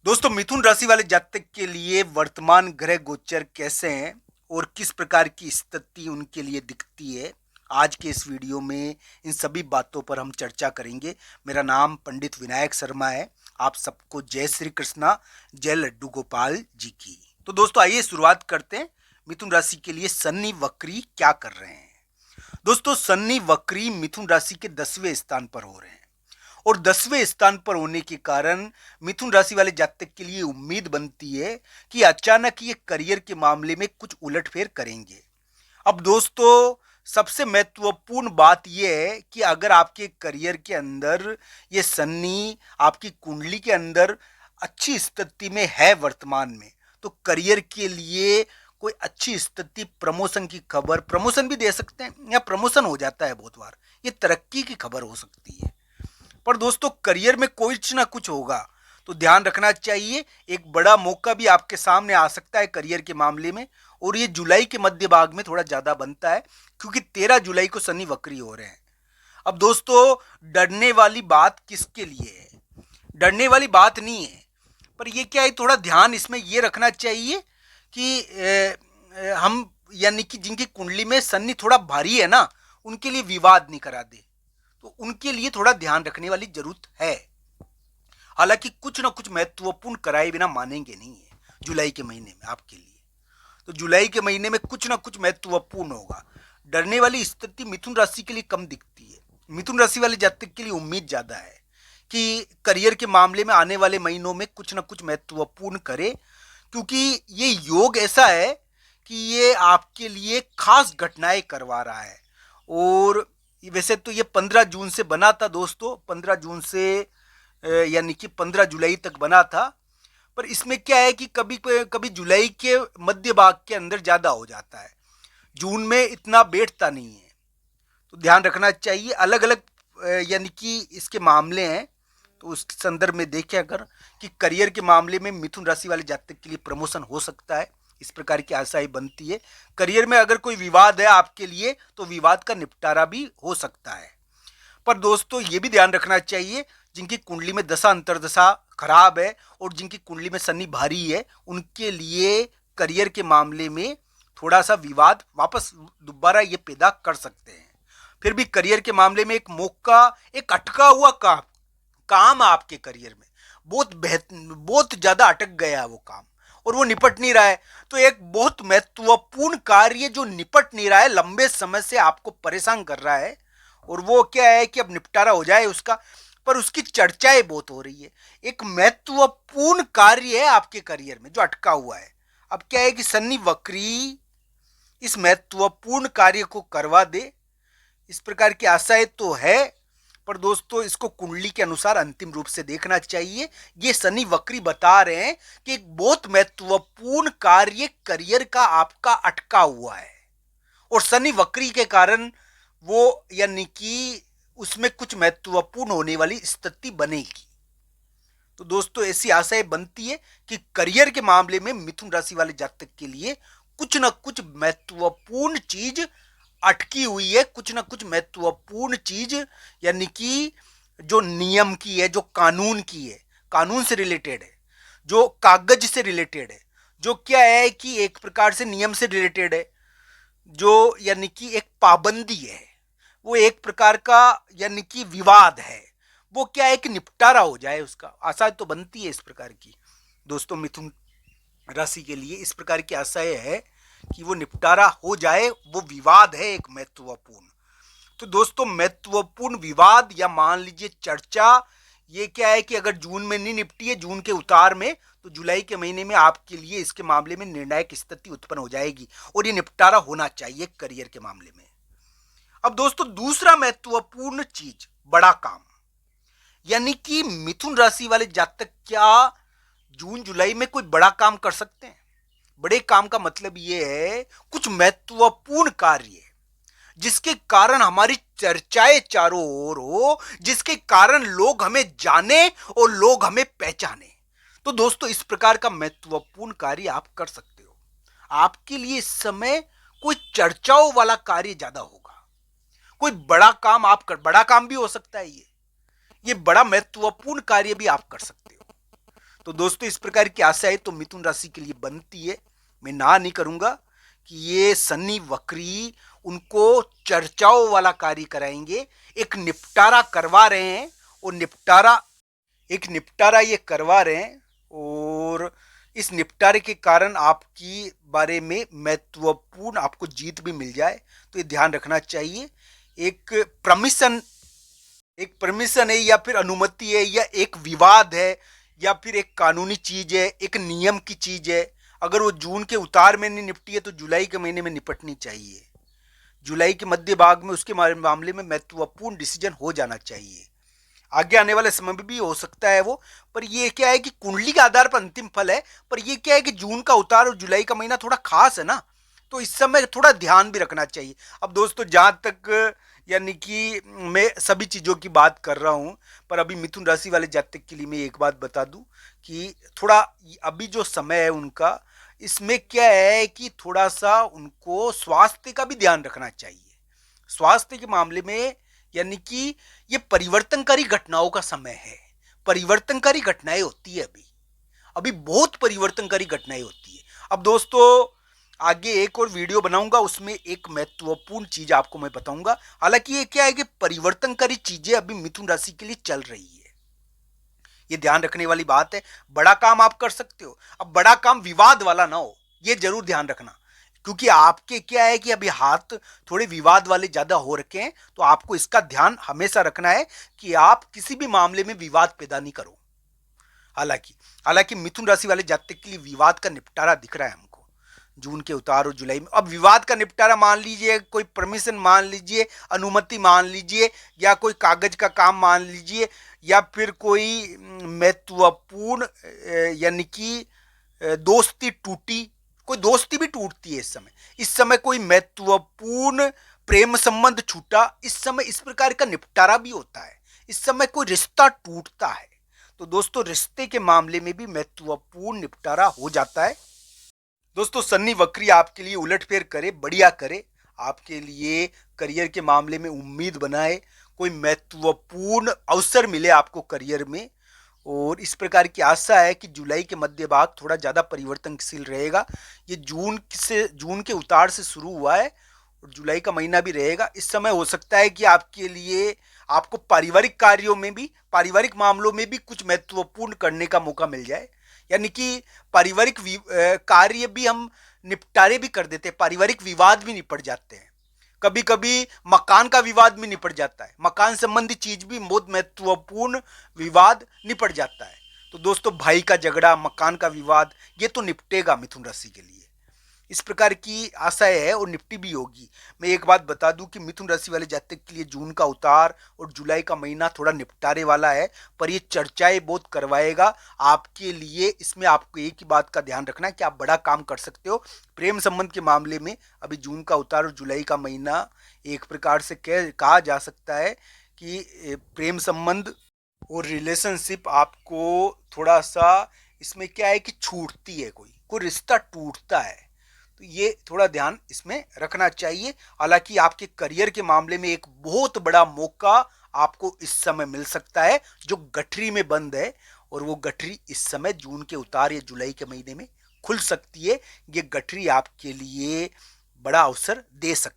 दोस्तों, मिथुन राशि वाले जातक के लिए वर्तमान ग्रह गोचर कैसे हैं और किस प्रकार की स्थिति उनके लिए दिखती है, आज के इस वीडियो में इन सभी बातों पर हम चर्चा करेंगे। मेरा नाम पंडित विनायक शर्मा है। आप सबको जय श्री कृष्णा, जय लड्डू गोपाल जी की। तो दोस्तों, आइए शुरुआत करते हैं। मिथुन राशि के लिए शनि वक्री क्या कर रहे हैं। दोस्तों, शनि वक्री मिथुन राशि के 10वें स्थान पर हो रहे हैं और 10वें स्थान पर होने के कारण मिथुन राशि वाले जातक के लिए उम्मीद बनती है कि अचानक ये करियर के मामले में कुछ उलटफेर करेंगे। अब दोस्तों, सबसे महत्वपूर्ण बात यह है कि अगर आपके करियर के अंदर ये शनि आपकी कुंडली के अंदर अच्छी स्थिति में है वर्तमान में, तो करियर के लिए कोई अच्छी स्थिति, प्रमोशन की खबर, प्रमोशन भी दे सकते हैं या प्रमोशन हो जाता है बहुत बार, ये तरक्की की खबर हो सकती है। पर दोस्तों, करियर में कुछ ना कुछ होगा तो ध्यान रखना चाहिए। एक बड़ा मौका भी आपके सामने आ सकता है करियर के मामले में, और ये जुलाई के मध्य भाग में थोड़ा ज्यादा बनता है क्योंकि 13 जुलाई को शनि वक्री हो रहे हैं। अब दोस्तों, डरने वाली बात किसके लिए है? डरने वाली बात नहीं है, पर ये क्या है, थोड़ा ध्यान इसमें ये रखना चाहिए कि हम यानी कि जिनकी कुंडली में शनि थोड़ा भारी है ना, उनके लिए विवाद नहीं करा दे, तो उनके लिए थोड़ा ध्यान रखने वाली जरूरत है। हालांकि कुछ ना कुछ महत्वपूर्ण कराए बिना मानेंगे नहीं है जुलाई के महीने में आपके लिए। तो जुलाई के महीने में कुछ ना कुछ महत्वपूर्ण होगा। डरने वाली स्थिति मिथुन राशि के लिए कम दिखती है। मिथुन राशि वाले जातक के लिए उम्मीद ज्यादा है कि करियर के मामले में आने वाले महीनों में कुछ ना कुछ महत्वपूर्ण करे, क्योंकि ये योग ऐसा है कि ये आपके लिए खास घटनाएं करवा रहा है। और वैसे तो ये 15 जून से बना था दोस्तों, 15 जून से यानी कि 15 जुलाई तक बना था। पर इसमें क्या है कि कभी कभी जुलाई के मध्य भाग के अंदर ज्यादा हो जाता है, जून में इतना बैठता नहीं है। तो ध्यान रखना चाहिए। अलग अलग यानी कि इसके मामले हैं, तो उस संदर्भ में देखें अगर कि करियर के मामले में मिथुन राशि वाले जातक के लिए प्रमोशन हो सकता है, इस प्रकार की आशाएं बनती है। करियर में अगर कोई विवाद है आपके लिए तो विवाद का निपटारा भी हो सकता है। पर दोस्तों, ये भी ध्यान रखना चाहिए, जिनकी कुंडली में दशा अंतरदशा खराब है और जिनकी कुंडली में शनि भारी है, उनके लिए करियर के मामले में थोड़ा सा विवाद वापस दोबारा ये पैदा कर सकते हैं। फिर भी करियर के मामले में एक मौका, एक अटका हुआ काम आपके करियर में बहुत ज्यादा अटक गया है वो काम, और वो निपट नहीं रहा है। तो एक बहुत महत्वपूर्ण कार्य जो निपट नहीं रहा है, लंबे समय से आपको परेशान कर रहा है, और वो क्या है कि अब निपटारा हो जाए उसका, पर उसकी चर्चाएं बहुत हो रही है। एक महत्वपूर्ण कार्य है आपके करियर में जो अटका हुआ है। अब क्या है कि शनि वक्री इस महत्वपूर्ण कार्य को करवा दे, इस प्रकार की आशाएं तो है। पर दोस्तों, इसको कुंडली के अनुसार अंतिम रूप से देखना चाहिए। ये शनि वक्री बता रहे हैं कि एक बहुत महत्वपूर्ण कार्य करियर का आपका अटका हुआ है, और शनि वक्री के कारण वो यानी कि उसमें कुछ महत्वपूर्ण होने वाली स्थिति बनेगी। तो दोस्तों, ऐसी आशाएं बनती है कि करियर के मामले में मिथुन राशि वाले जातक के लिए कुछ ना कुछ महत्वपूर्ण चीज अटकी हुई है, कुछ ना कुछ महत्वपूर्ण चीज यानी कि जो नियम की है, जो कानून की है, कानून से रिलेटेड है, जो कागज से रिलेटेड है, जो क्या है कि एक प्रकार से नियम से रिलेटेड है, जो यानी कि एक पाबंदी है, वो एक प्रकार का यानी कि विवाद है, वो क्या है कि निपटारा हो जाए उसका। आशा तो बनती है इस प्रकार की। दोस्तों, मिथुन राशि के लिए इस प्रकार की आशाएं है कि वो निपटारा हो जाए, वो विवाद है एक महत्वपूर्ण। तो दोस्तों, महत्वपूर्ण विवाद या मान लीजिए चर्चा, ये क्या है कि अगर जून में नहीं निपटी है, जून के उतार में, तो जुलाई के महीने में आपके लिए इसके मामले में निर्णायक स्थिति उत्पन्न हो जाएगी और ये निपटारा होना चाहिए करियर के मामले में। अब दोस्तों, दूसरा महत्वपूर्ण चीज, बड़ा काम, यानी कि मिथुन राशि वाले जातक क्या जून जुलाई में कोई बड़ा काम कर सकते हैं? बड़े काम का मतलब यह है कुछ महत्वपूर्ण कार्य जिसके कारण हमारी चर्चाएं चारों ओर हो, जिसके कारण लोग हमें जाने और लोग हमें पहचाने। तो दोस्तों, इस प्रकार का महत्वपूर्ण कार्य आप कर सकते हो। आपके लिए इस समय कोई चर्चाओं वाला कार्य ज्यादा होगा। कोई बड़ा काम आप कर, बड़ा काम भी हो सकता है ये बड़ा महत्वपूर्ण कार्य भी आप कर सकते हो। तो दोस्तों इस प्रकार की आशाएं तो मिथुन राशि के लिए बनती है। मैं ना नहीं करूंगा कि ये शनि वक्री उनको चर्चाओं वाला कार्य कराएंगे। एक निपटारा करवा रहे हैं और निपटारा ये करवा रहे हैं और इस निपटारे के कारण आपकी बारे में महत्वपूर्ण आपको जीत भी मिल जाए, तो ये ध्यान रखना चाहिए। एक परमिशन एक परमिशन है या फिर अनुमति है या एक विवाद है या फिर एक कानूनी चीज है, एक नियम की चीज है। अगर वो जून के उतार में नहीं निपटी है तो जुलाई के महीने में निपटनी चाहिए। जुलाई के मध्य भाग में उसके मामले में महत्वपूर्ण डिसीजन हो जाना चाहिए। आगे आने वाले समय में भी हो सकता है वो, पर ये क्या है कि कुंडली के आधार पर अंतिम फल है। पर ये क्या है कि जून का उतार और जुलाई का महीना थोड़ा खास है ना, तो इस समय थोड़ा ध्यान भी रखना चाहिए। अब दोस्तों जहां तक यानी कि मैं सभी चीज़ों की बात कर रहा हूं, पर अभी मिथुन राशि वाले जातक के लिए मैं एक बात बता दूं कि थोड़ा अभी जो समय है उनका, इसमें क्या है कि थोड़ा सा उनको स्वास्थ्य का भी ध्यान रखना चाहिए। स्वास्थ्य के मामले में यानी कि ये परिवर्तनकारी घटनाओं का समय है। परिवर्तनकारी घटनाएं होती है अभी अभी बहुत परिवर्तनकारी घटनाएं होती है। अब दोस्तों आगे एक और वीडियो बनाऊंगा, उसमें एक महत्वपूर्ण चीज आपको मैं बताऊंगा। हालांकि ये क्या है कि परिवर्तनकारी चीजें अभी मिथुन राशि के लिए चल रही है, ये ध्यान रखने वाली बात है। बड़ा काम आप कर सकते हो, अब बड़ा काम विवाद वाला ना हो, ये जरूर ध्यान रखना। क्योंकि आपके क्या है कि अभी हाथ थोड़े विवाद वाले ज्यादा हो रखे हैं, तो आपको इसका ध्यान हमेशा रखना है कि आप किसी भी मामले में विवाद पैदा नहीं करो। हालांकि हालांकि मिथुन राशि वाले जातक के लिए विवाद का निपटारा दिख रहा है हमको जून के उतार और जुलाई में। अब विवाद का निपटारा मान लीजिए, कोई परमिशन मान लीजिए, अनुमति मान लीजिए, या कोई कागज का काम मान लीजिए, या फिर कोई महत्वपूर्ण यानी कि दोस्ती टूटी, कोई दोस्ती भी टूटती है इस समय कोई महत्वपूर्ण प्रेम संबंध छूटा, इस समय इस प्रकार का निपटारा भी होता है। इस समय कोई रिश्ता टूटता है, तो दोस्तों रिश्ते के मामले में भी महत्वपूर्ण निपटारा हो जाता है। दोस्तों शनि वक्री आपके लिए उलटफेर करे, बढ़िया करे, आपके लिए करियर के मामले में उम्मीद बनाए, कोई महत्वपूर्ण अवसर मिले आपको करियर में। और इस प्रकार की आशा है कि जुलाई के मध्य भाग थोड़ा ज़्यादा परिवर्तनशील रहेगा। ये जून के उतार से शुरू हुआ है और जुलाई का महीना भी रहेगा। इस समय हो सकता है कि आपके लिए आपको पारिवारिक कार्यों में भी, पारिवारिक मामलों में भी कुछ महत्वपूर्ण करने का मौका मिल जाए। यानी कि पारिवारिक कार्य भी हम निपटारे भी कर देते हैं, पारिवारिक विवाद भी निपट जाते हैं। कभी कभी मकान का विवाद भी निपट जाता है, मकान संबंधी चीज भी बहुत महत्वपूर्ण विवाद निपट जाता है। तो दोस्तों भाई का झगड़ा, मकान का विवाद, ये तो निपटेगा मिथुन राशि के लिए। इस प्रकार की आशाएं है और निपटी भी होगी। मैं एक बात बता दूं कि मिथुन राशि वाले जातक के लिए जून का उतार और जुलाई का महीना थोड़ा निपटारे वाला है, पर ये चर्चाएं बहुत करवाएगा आपके लिए। इसमें आपको एक ही बात का ध्यान रखना है कि आप बड़ा काम कर सकते हो। प्रेम संबंध के मामले में अभी जून का उतार और जुलाई का महीना एक प्रकार से कहा जा सकता है कि प्रेम संबंध और रिलेशनशिप आपको थोड़ा सा इसमें क्या है कि छूटती है, कोई रिश्ता टूटता है, तो ये थोड़ा ध्यान इसमें रखना चाहिए। हालांकि आपके करियर के मामले में एक बहुत बड़ा मौका आपको इस समय मिल सकता है जो गठरी में बंद है, और वो गठरी इस समय जून के उतार या जुलाई के महीने में खुल सकती है। ये गठरी आपके लिए बड़ा अवसर दे सकती है।